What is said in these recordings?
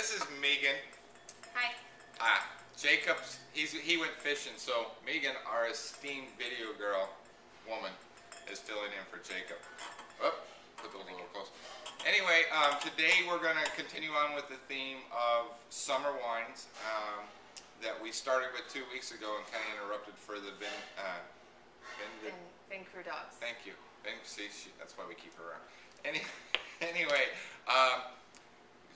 this is Megan. Hi. Jacob's, he went fishing, so Megan, our esteemed video girl woman, is filling in for Jacob. Oh, put those a little close. Anyway, today we're going to continue on with the theme of summer wines that we started with 2 weeks ago and kind of interrupted for the Vin Crew dogs. Thank you. See, that's why we keep her around. Anyway,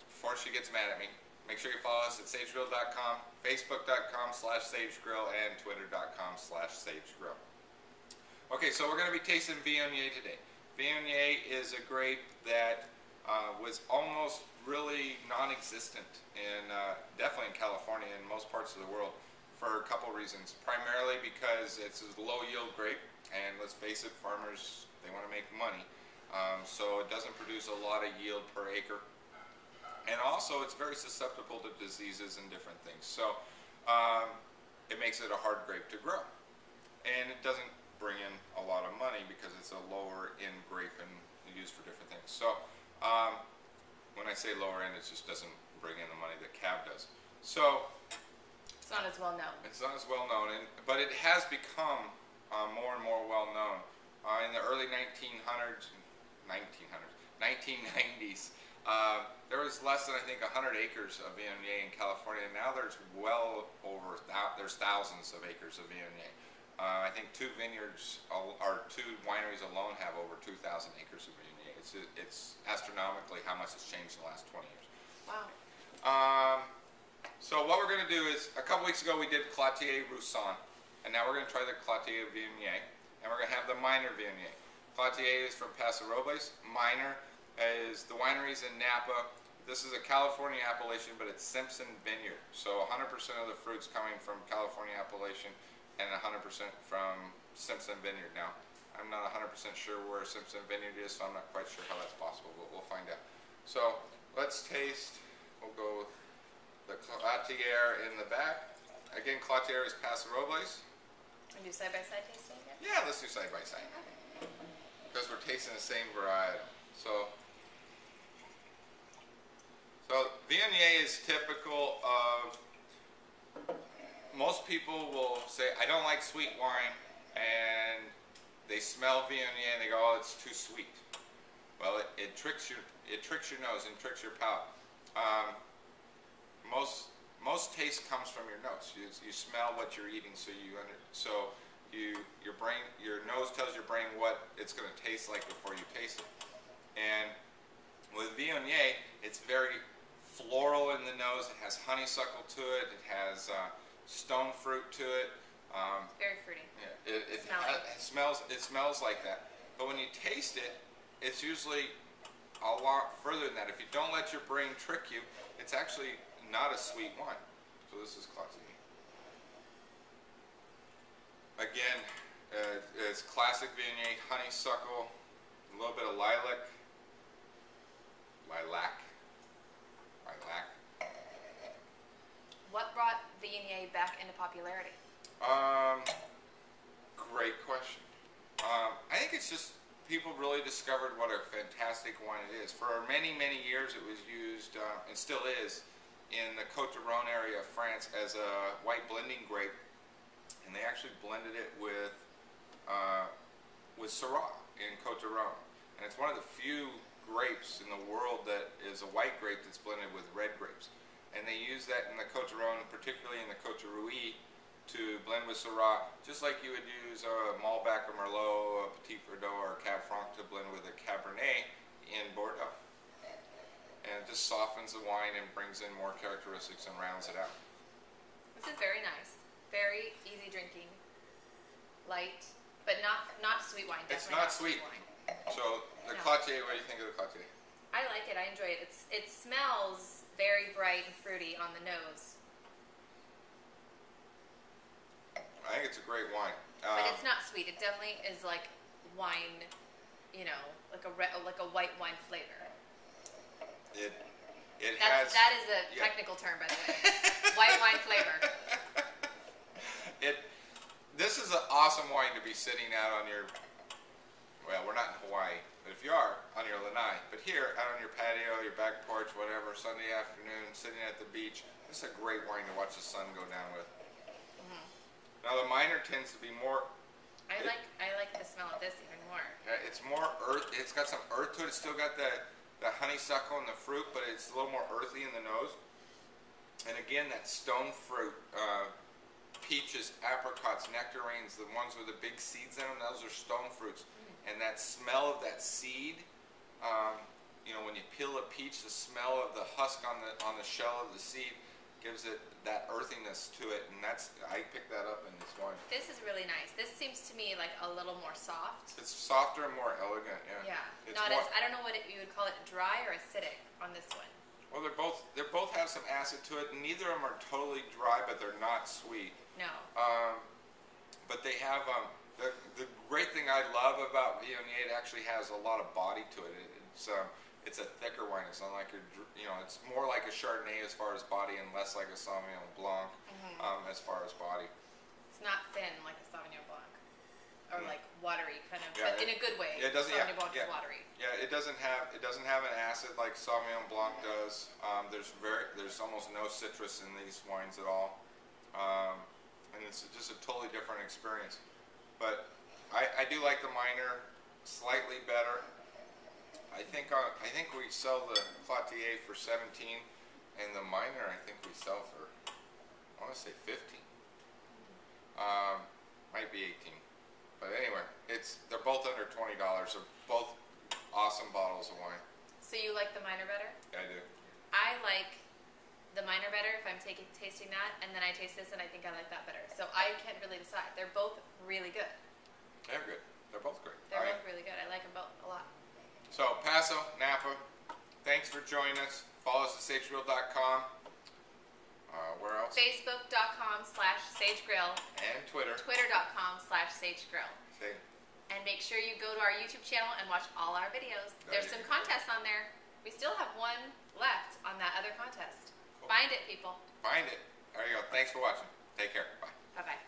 before she gets mad at me, make sure you follow us at sagegrill.com, facebook.com/sagegrill, and twitter.com/sagegrill. Okay, so we're going to be tasting Viognier today. Viognier is a grape that was almost really non-existent in, definitely in California and most parts of the world for a couple reasons. Primarily because it's a low-yield grape, and let's face it, farmers, they want to make money. So it doesn't produce a lot of yield per acre. And also it's very susceptible to diseases and different things. So it makes it a hard grape to grow. And it doesn't bring in a lot of money because it's a lower end grape and used for different things. So when I say lower end, it just doesn't bring in the money that cab does. So it's not as well known. It's not as well known, but it has become more and more well known. In the early 1990s, there was less than, I think, 100 acres of Viognier in California. Now there's well over, there's thousands of acres of Viognier. I think two wineries alone have over 2,000 acres of Viognier. It's astronomically how much it's changed in the last 20 years. Wow. So what we're going to do is, a couple weeks ago we did Clotier Roussanne, and now we're going to try the Clotier Viognier, and we're going to have the minor Viognier. Clotier is from Paso Robles. Minor is the wineries in Napa. This is a California appellation, but it's Simpson Vineyard. So 100% of the fruit's coming from California appellation and 100% from Simpson Vineyard. Now, I'm not 100% sure where Simpson Vineyard is, so I'm not quite sure how that's possible, but we'll find out. So let's taste. We'll go with the Clotier in the back. Again, Clotier is Paso Robles. Can we do side-by-side tasting again? Yeah, let's do side-by-side. Because we're tasting the same variety. So Viognier is typical of, most people will say, I don't like sweet wine, and they smell Viognier and they go, oh, it's too sweet. Well, it tricks your nose and tricks your palate. Most taste comes from your nose. You smell what you're eating, so your nose tells your brain what it's going to taste like before you taste it. And with Viognier, it's very floral in the nose. It has honeysuckle to it. It has stone fruit to it. Very fruity. Yeah, it smells like that. But when you taste it, it's usually a lot further than that. If you don't let your brain trick you, it's actually not a sweet wine. So this is Clotier. Again, it's classic Viognier, honeysuckle, a little bit of lilac. What brought Viognier back into popularity? Great question. I think it's just people really discovered what a fantastic wine it is. For many, many years it was used, and still is, in the Côte d'Aron area of France as a white blending grape, and they actually blended it with Syrah in Côte d'Aron. And it's one of the few grapes in the world that is a white grape that's blended with red grapes. And they use that in the Côte d'Aron, particularly in the Côte de Rouy, to blend with Syrah, just like you would use a Malbec or Merlot, a Petit Verdot, or a Cab Franc to blend with a Cabernet in Bordeaux. And it just softens the wine and brings in more characteristics and rounds it out. This is very nice. Very easy drinking. Light, but not sweet wine. Definitely it's not sweet. Wine. So the Clotier, what do you think of the Clotier? I like it. I enjoy it. It smells very bright and fruity on the nose. I think it's a great wine. But it's not sweet. It definitely is like wine, like a white wine flavor. That is a technical term, by the way. White wine flavor. This is an awesome wine to be sitting out on your, well, we're not in Hawaii, But if you are, on your lanai. But here, out on your patio, your back porch, whatever, Sunday afternoon, sitting at the beach, this is a great wine to watch the sun go down with. Now the minor tends to be more... I like the smell of this even more. Yeah, it's more earth. It's got some earth to it. It's still got the honeysuckle and the fruit, but it's a little more earthy in the nose. And again, that stone fruit, peaches, apricots, nectarines, the ones with the big seeds in them, those are stone fruits. And that smell of that seed, you know, when you peel a peach, the smell of the husk on the shell of the seed gives it that earthiness to it, and I picked that up in this wine. This is really nice. This seems to me like a little more soft. It's softer and more elegant, yeah. Yeah, It's not more, as, I don't know what you would call it, dry or acidic on this one. well, they both have some acid to it, and neither of them are totally dry, but they're not sweet. No. But they have the great thing I love about Viognier, it actually has a lot of body to it. It's a thicker wine. It's not like it's more like a Chardonnay as far as body, and less like a Sauvignon Blanc as far as body. It's not thin like a Sauvignon Blanc, or like watery kind of, Yeah, but in a good way. It doesn't. Sauvignon Blanc Yeah, is watery. Yeah, it doesn't have an acid like Sauvignon Blanc does. There's almost no citrus in these wines at all, and it's just a totally different experience. But I do like the minor slightly better. I think we sell the Clotier for 17, and the minor I think we sell for, I want to say 15. Might be 18, but anyway, they're both under $20. They're both awesome bottles of wine. So you like the minor better? Yeah, I do. I like the minor better if I'm tasting that, and then I taste this and I think I like that better. So I can't really decide. They're both really good. They're good. They're both great. They're both really good. I like them both a lot. So, Paso, Napa, thanks for joining us. Follow us at sagegrill.com. Where else? Facebook.com/sagegrill. And Twitter. Twitter.com/sagegrill. See. And make sure you go to our YouTube channel and watch all our videos. There's some contests on there. We still have one left on that other contest. Cool. Find it, people. Find it. There you go. Thanks for watching. Take care. Bye. Bye-bye.